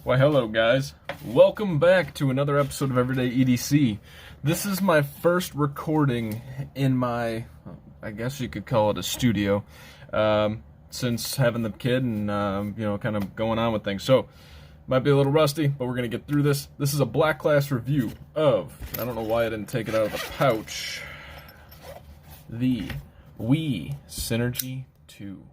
Why, hello guys. Welcome back to another episode of Everyday EDC. This is my first recording in my, I guess you could call it a studio, since having the kid and, kind of going on with things. So, might be a little rusty, but we're going to get through this. This is a Black Class review of, I don't know why I didn't take it out of the pouch, the Wii Synergy 2.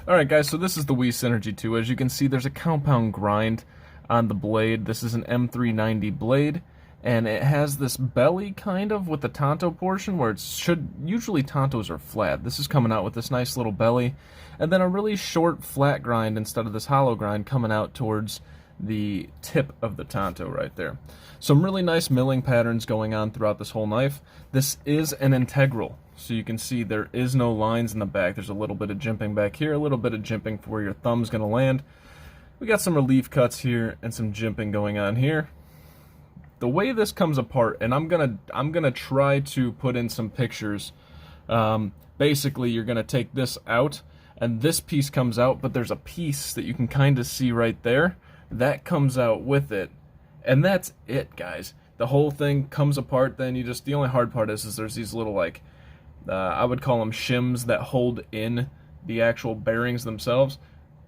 Alright guys, so this is the Wii Synergy 2. As you can see, there's a compound grind on the blade. This is an M390 blade, and it has this belly kind of with the Tanto portion where usually Tantos are flat. This is coming out with this nice little belly, and then a really short flat grind instead of this hollow grind coming out towards the tip of the Tanto right there. Some really nice milling patterns going on throughout this whole knife. This is an integral, so you can see there is no lines in the back. There's a little bit of jimping back here, a little bit of jimping for where your thumb's going to land. We got some relief cuts here and some jimping going on here. The way this comes apart, and I'm gonna try to put in some pictures. Basically, you're gonna take this out, and this piece comes out, but there's a piece that you can kind of see right there that comes out with it, and that's it, guys. The whole thing comes apart. Then the only hard part is there's these little I would call them shims that hold in the actual bearings themselves.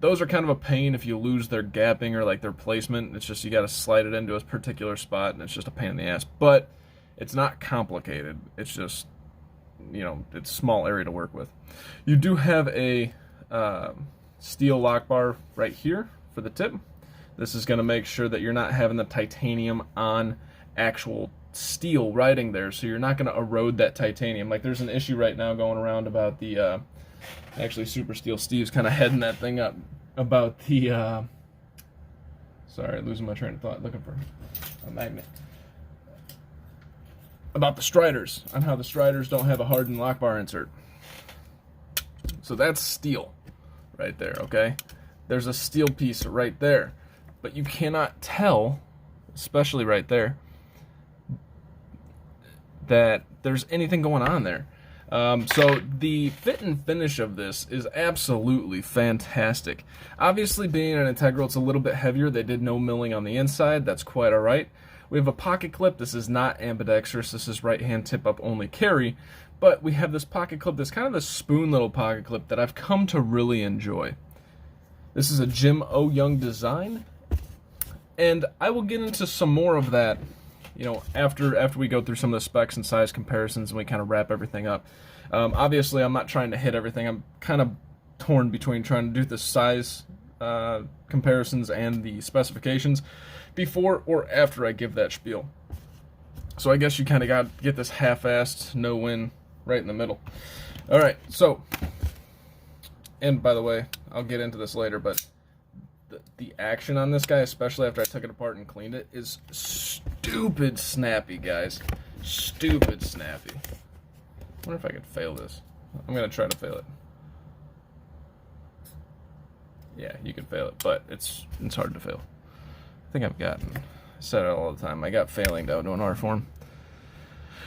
Those are kind of a pain if you lose their gapping or their placement. It's just you got to slide it into a particular spot, and it's just a pain in the ass. But it's not complicated. It's just, it's a small area to work with. You do have a steel lock bar right here for the tip. This is going to make sure that you're not having the titanium on actual steel riding there, so you're not going to erode that titanium. There's an issue right now going around about the actually Super Steel Steve's kind of heading that thing up about the sorry, losing my train of thought, looking for a magnet, about the Striders, on how the Striders don't have a hardened lock bar insert. So that's steel right there, okay? There's a steel piece right there, but you cannot tell, especially right there, that there's anything going on there. So the fit and finish of this is absolutely fantastic. Obviously, being an integral, it's a little bit heavier. They did no milling on the inside. That's quite all right. We have a pocket clip. This is not ambidextrous. This is right-hand tip-up only carry. But we have this pocket clip that's kind of a spoon little pocket clip that I've come to really enjoy. This is a Jim O. Young design, and I will get into some more of that after we go through some of the specs and size comparisons and we kind of wrap everything up. Obviously, I'm not trying to hit everything. I'm kind of torn between trying to do the size comparisons and the specifications before or after I give that spiel. So I guess you kind of got to get this half-assed no-win right in the middle. All right, so, and by the way, I'll get into this later, but the action on this guy, especially after I took it apart and cleaned it, is stupid snappy, guys. Stupid snappy. I wonder if I could fail this. I'm going to try to fail it. Yeah, you can fail it, but it's hard to fail. I think I said it all the time, I got failing down to an R form.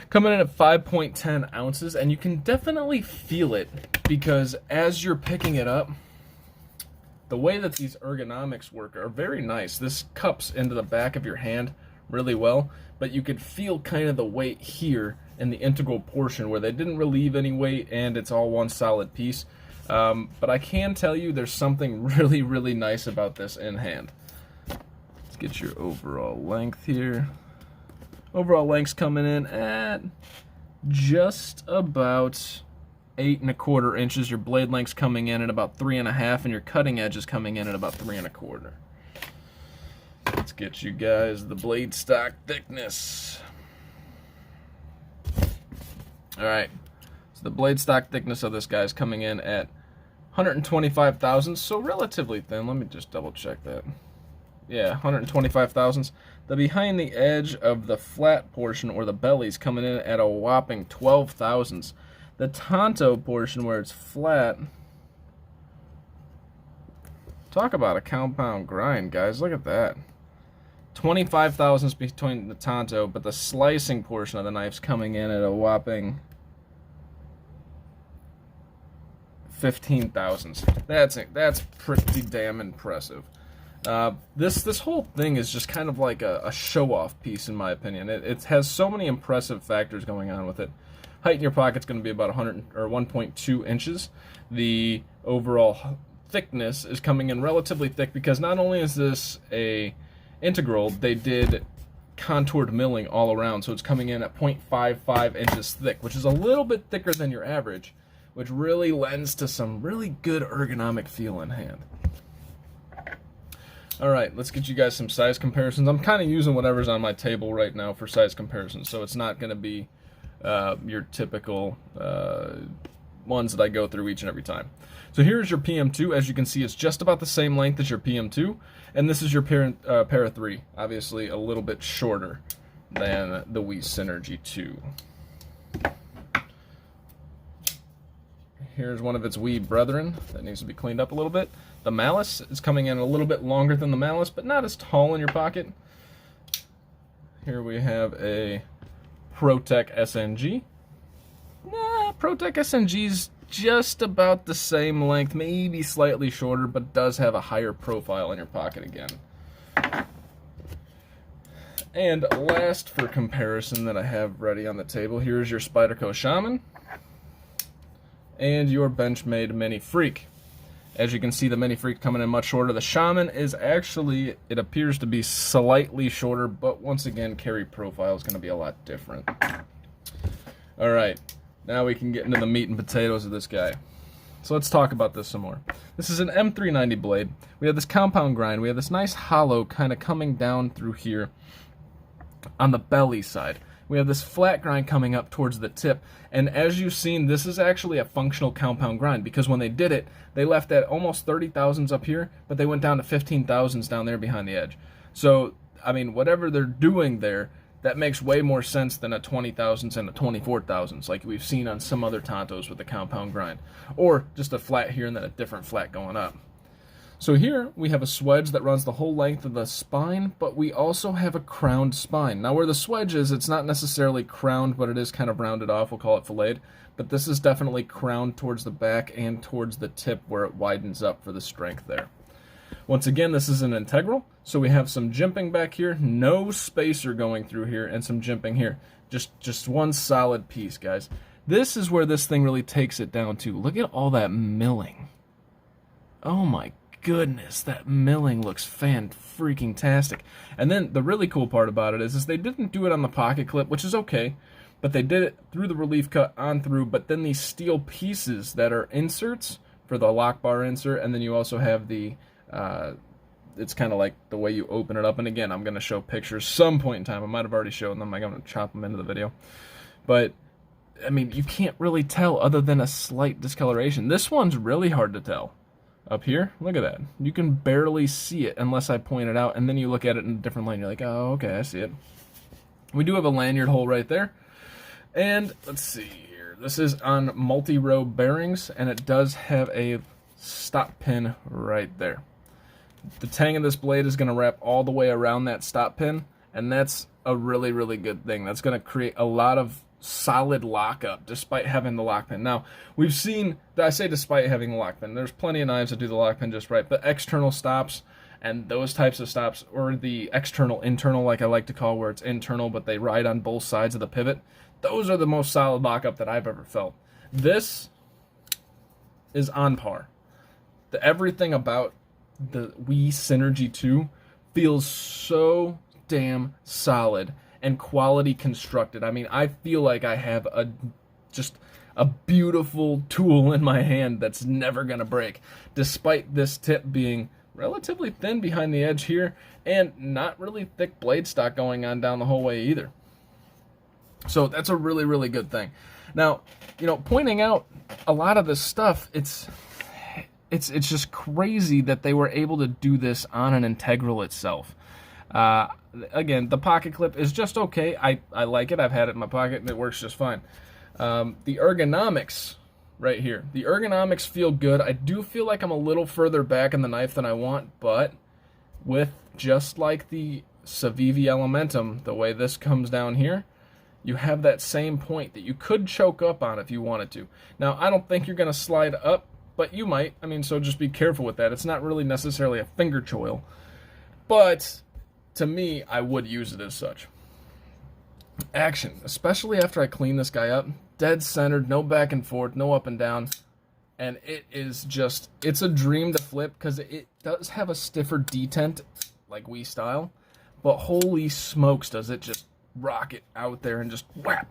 Coming in at 5.10 ounces, and you can definitely feel it because as you're picking it up, the way that these ergonomics work are very nice. This cups into the back of your hand really well, but you could feel kind of the weight here in the integral portion where they didn't relieve any weight and it's all one solid piece. But I can tell you there's something really, really nice about this in hand. Let's get your overall length here. Overall length's coming in at just about 8¼ inches. Your blade length's coming in at about 3.5, and your cutting edge is coming in at about 3.25. Let's get you guys the blade stock thickness. All right, so the blade stock thickness of this guy is coming in at 125 thousandths, so relatively thin. Let me just double check that. yeah, 125 thousandths. The behind the edge of the flat portion, or the belly's coming in at a whopping 12 thousandths. The Tonto portion, where it's flat, talk about a compound grind, guys. Look at that. 25 thousandths between the Tonto, but the slicing portion of the knife's coming in at a whopping 15 thousandths. That's pretty damn impressive. This whole thing is just kind of like a show-off piece, in my opinion. It has so many impressive factors going on with it. Height in your pocket's going to be about 100 or 1.2 inches. The overall thickness is coming in relatively thick because not only is this a integral, they did contoured milling all around, so it's coming in at 0.55 inches thick, which is a little bit thicker than your average, which really lends to some really good ergonomic feel in hand. Alright, let's get you guys some size comparisons. I'm kind of using whatever's on my table right now for size comparisons, so it's not going to be your typical ones that I go through each and every time. So here's your PM2. As you can see, it's just about the same length as your PM2, and this is your Para 3, obviously a little bit shorter than the WE Synergy 2. Here's one of its wee brethren that needs to be cleaned up a little bit. The Malice is coming in a little bit longer than the Malice, but not as tall in your pocket. Here we have a ProTech SNG. ProTech SNG's just about the same length, maybe slightly shorter, but does have a higher profile in your pocket again. And last for comparison that I have ready on the table, here's your Spyderco Shaman and your Benchmade Mini Freak. As you can see, the Mini Freak coming in much shorter. The Shaman is actually, it appears to be slightly shorter, but once again, carry profile is going to be a lot different. Alright, now we can get into the meat and potatoes of this guy. So let's talk about this some more. This is an M390 blade. We have this compound grind. We have this nice hollow kind of coming down through here on the belly side. We have this flat grind coming up towards the tip, and as you've seen, this is actually a functional compound grind, because when they did it, they left at almost 30 thousandths up here, but they went down to 15 thousandths down there behind the edge. So, I mean, whatever they're doing there, that makes way more sense than a 20 thousandths and a 24 thousandths, like we've seen on some other Tontos with the compound grind, or just a flat here and then a different flat going up. So here we have a swedge that runs the whole length of the spine, but we also have a crowned spine. Now where the swedge is, it's not necessarily crowned, but it is kind of rounded off. We'll call it filleted. But this is definitely crowned towards the back and towards the tip where it widens up for the strength there. Once again, this is an integral, so we have some jimping back here, no spacer going through here, and some jimping here. Just one solid piece, guys. This is where this thing really takes it down to. Look at all that milling. Oh my goodness, that milling looks fan-freaking-tastic. And then the really cool part about it is they didn't do it on the pocket clip, which is okay, but they did it through the relief cut on through, but then these steel pieces that are inserts for the lock bar insert, and then you also have the, it's kind of like the way you open it up. And again, I'm going to show pictures some point in time. I might have already shown them. I'm going to chop them into the video. But, I mean, you can't really tell other than a slight discoloration. This one's really hard to tell. Up here, look at that. You can barely see it unless I point it out, and then you look at it in a different light, and you're like, oh, okay, I see it. We do have a lanyard hole right there. And let's see here. This is on multi-row bearings, and it does have a stop pin right there. The tang of this blade is going to wrap all the way around that stop pin, and that's a really, really good thing. That's going to create a lot of solid lockup despite having the lock pin. Now, we've seen, I say despite having the lock pin, there's plenty of knives that do the lock pin just right, but external stops and those types of stops, or the external internal, like I like to call, where it's internal but they ride on both sides of the pivot, those are the most solid lockup that I've ever felt. This is on par. Everything about the WE Synergy 2 feels so damn solid and quality constructed. I mean, I feel like I have just a beautiful tool in my hand that's never gonna break, despite this tip being relatively thin behind the edge here and not really thick blade stock going on down the whole way either. So that's a really, really good thing. Now, you know, pointing out a lot of this stuff, it's it's just crazy that they were able to do this on an Integral itself. Again, the pocket clip is just okay. I like it. I've had it in my pocket and it works just fine. The ergonomics right here. The ergonomics feel good. I do feel like I'm a little further back in the knife than I want, but with just like the Civivi Elementum, the way this comes down here, you have that same point that you could choke up on if you wanted to. Now, I don't think you're going to slide up, but you might. I mean, so just be careful with that. It's not really necessarily a finger choil, but to me, I would use it as such. Action, especially after I clean this guy up, dead centered, no back and forth, no up and down, and it is just, it's a dream to flip because it does have a stiffer detent, like WE style, but holy smokes does it just rock it out there and just whap.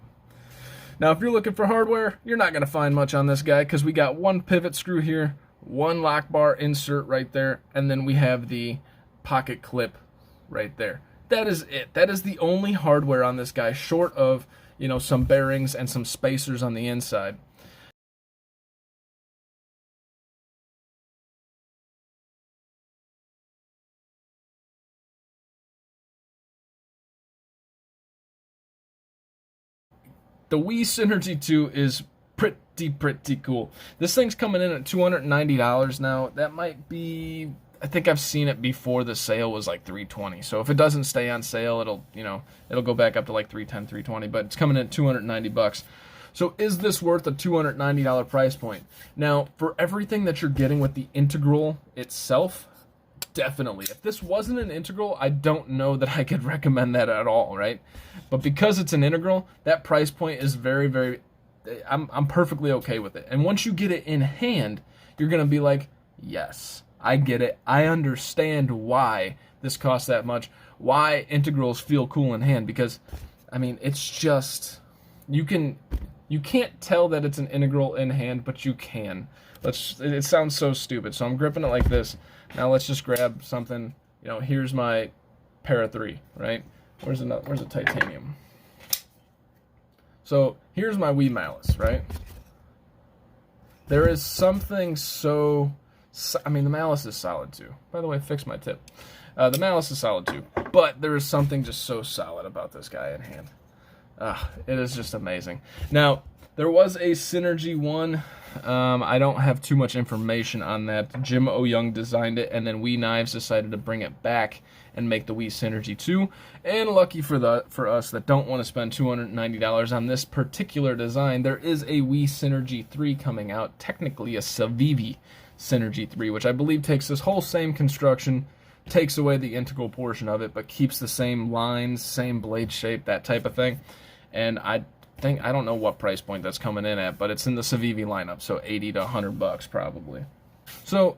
Now, if you're looking for hardware, you're not going to find much on this guy because we got one pivot screw here, one lock bar insert right there, and then we have the pocket clip right there. That is it. That is the only hardware on this guy, short of, you know, some bearings and some spacers on the inside. The WE Synergy 2 is pretty cool. This thing's coming in at $290 now. That might be, I think I've seen it before the sale was like $320. So if it doesn't stay on sale, it'll, you know, it'll go back up to like $310, $320, but it's coming in at $290. So is this worth a $290 price point? Now, for everything that you're getting with the Integral itself, definitely. If this wasn't an Integral, I don't know that I could recommend that at all, right? But because it's an Integral, that price point is very, I'm perfectly okay with it. And once you get it in hand, you're going to be like, yes, I get it. I understand why this costs that much, why Integrals feel cool in hand, because, I mean, it's just, you can't tell that it's an Integral in hand, but you can. It sounds so stupid, so I'm gripping it like this. Now let's just grab something, you know, here's my Para 3, right? Where's a titanium? So here's my WE Malice, right? There is something so, I mean, the Malice is solid too. By the way, fix my tip. The Malice is solid too, but there is something just so solid about this guy in hand. It is just amazing. Now, there was a Synergy 1. I don't have too much information on that. Jim O. Young designed it, and then WE Knives decided to bring it back and make the WE Synergy 2. And lucky for us that don't want to spend $290 on this particular design, there is a WE Synergy 3 coming out, technically a Civivi Synergy 3, which I believe takes this whole same construction, takes away the Integral portion of it, but keeps the same lines, same blade shape, that type of thing. And I don't know what price point that's coming in at, but it's in the Civivi lineup, so $80 to $100 probably. So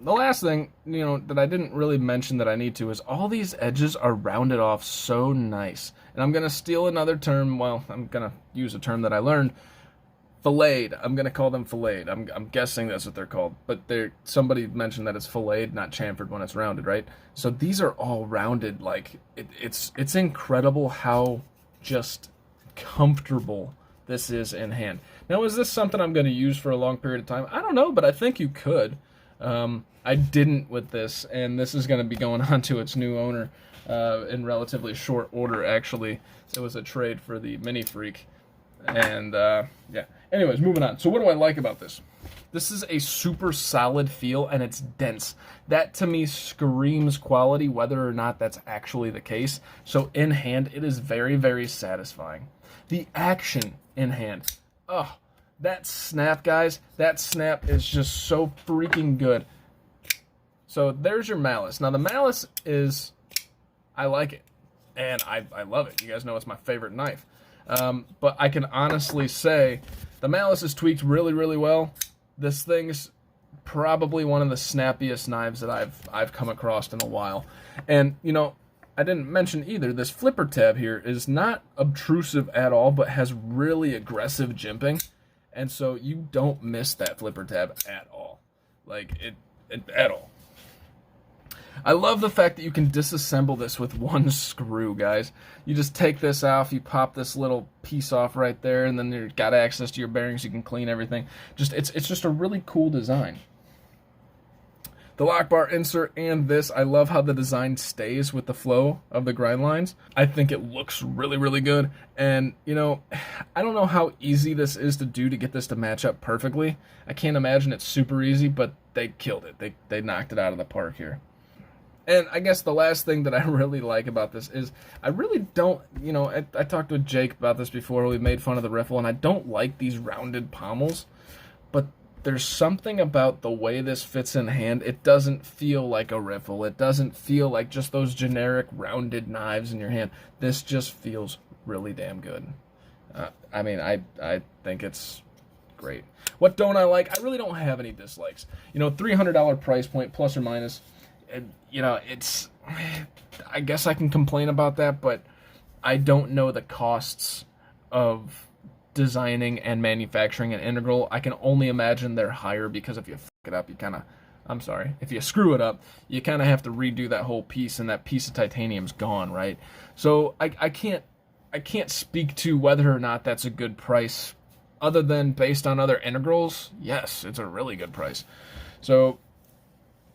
the last thing, you know, that I didn't really mention that I need to is all these edges are rounded off so nice. And I'm gonna steal another term. Well, I'm gonna use a term that I learned. Filleted. I'm gonna call them filleted. I'm guessing that's what they're called. But somebody mentioned that it's filleted, not chamfered when it's rounded, right? So these are all rounded. Like it's incredible how just comfortable this is in hand. Now, is this something I'm going to use for a long period of time? I don't know, but I think you could. I didn't with this, and this is going to be going on to its new owner in relatively short order, actually. It was a trade for the Mini Freak. And, yeah. Anyways, moving on. So what do I like about this? This is a super solid feel, and it's dense. That, to me, screams quality, whether or not that's actually the case. So in hand, it is very satisfying. The action in hand. Oh, that snap, guys. That snap is just so freaking good. So there's your Malice. Now, the Malice is, I like it, and I love it. You guys know it's my favorite knife. But I can honestly say the Malice is tweaked really well. This thing's probably one of the snappiest knives that I've come across in a while. And, you know, I didn't mention either, this flipper tab here is not obtrusive at all, but has really aggressive jimping. And so you don't miss that flipper tab at all. Like, at all. I love the fact that you can disassemble this with one screw, guys. You just take this off, you pop this little piece off right there, and then you've got access to your bearings, you can clean everything. It's just a really cool design. The lock bar insert and this, I love how the design stays with the flow of the grind lines. I think it looks really, really good. And, you know, I don't know how easy this is to do to get this to match up perfectly. I can't imagine it's super easy, but they killed it. They knocked it out of the park here. And I guess the last thing that I really like about this is I really don't, you know, I talked with Jake about this before. We made fun of the riffle, and I don't like these rounded pommels, but there's something about the way this fits in hand. It doesn't feel like a riffle. It doesn't feel like just those generic rounded knives in your hand. This just feels really damn good. I mean, I think it's great. What don't I like? I really don't have any dislikes. You know, $300 price point, plus or minus. You know, it's, I guess I can complain about that, but I don't know the costs of designing and manufacturing an integral. I can only imagine they're higher because if you fuck it up, if you screw it up, you kind of have to redo that whole piece, and that piece of titanium's gone, right? So I can't speak to whether or not that's a good price, other than based on other integrals. Yes, it's a really good price. So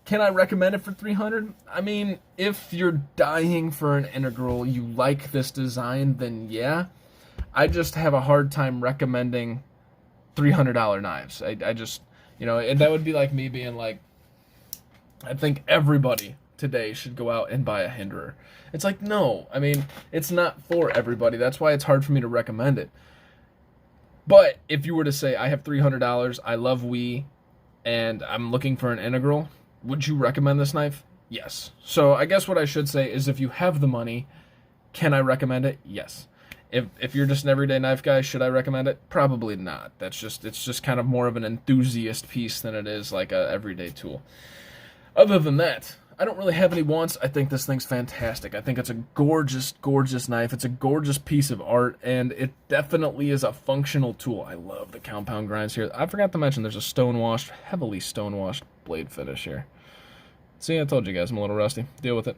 can I recommend it for $300? I mean, if you're dying for an integral, you like this design, then yeah. I just have a hard time recommending $300 knives. I just, you know, that would be like me being like, I think everybody today should go out and buy a Hinderer. It's like, no, I mean, it's not for everybody. That's why it's hard for me to recommend it. But if you were to say, I have $300, I love WE, and I'm looking for an integral, would you recommend this knife? Yes. So I guess what I should say is, if you have the money, can I recommend it? Yes. If you're just an everyday knife guy, should I recommend it? Probably not. It's just kind of more of an enthusiast piece than it is like a everyday tool. Other than that, I don't really have any wants. I think this thing's fantastic. I think it's a gorgeous, gorgeous knife. It's a gorgeous piece of art, and it definitely is a functional tool. I love the compound grinds here. I forgot to mention there's a stonewashed, heavily stonewashed blade finish here. See, I told you guys I'm a little rusty. Deal with it.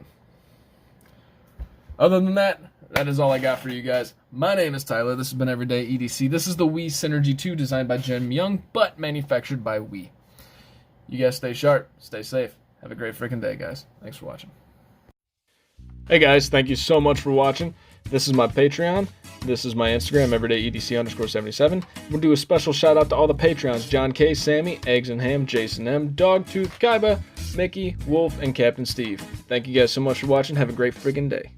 Other than that, that is all I got for you guys. My name is Tyler. This has been Everyday EDC. This is the WE Synergy 2, designed by Jim Young, but manufactured by WE. You guys stay sharp, stay safe. Have a great freaking day, guys. Thanks for watching. Hey guys, thank you so much for watching. This is my Patreon. This is my Instagram, everydayedc_77. We'll do a special shout out to all the Patreons: John K, Sammy, Eggs and Ham, Jason M, Dogtooth, Kaiba, Mickey, Wolf, and Captain Steve. Thank you guys so much for watching. Have a great freaking day.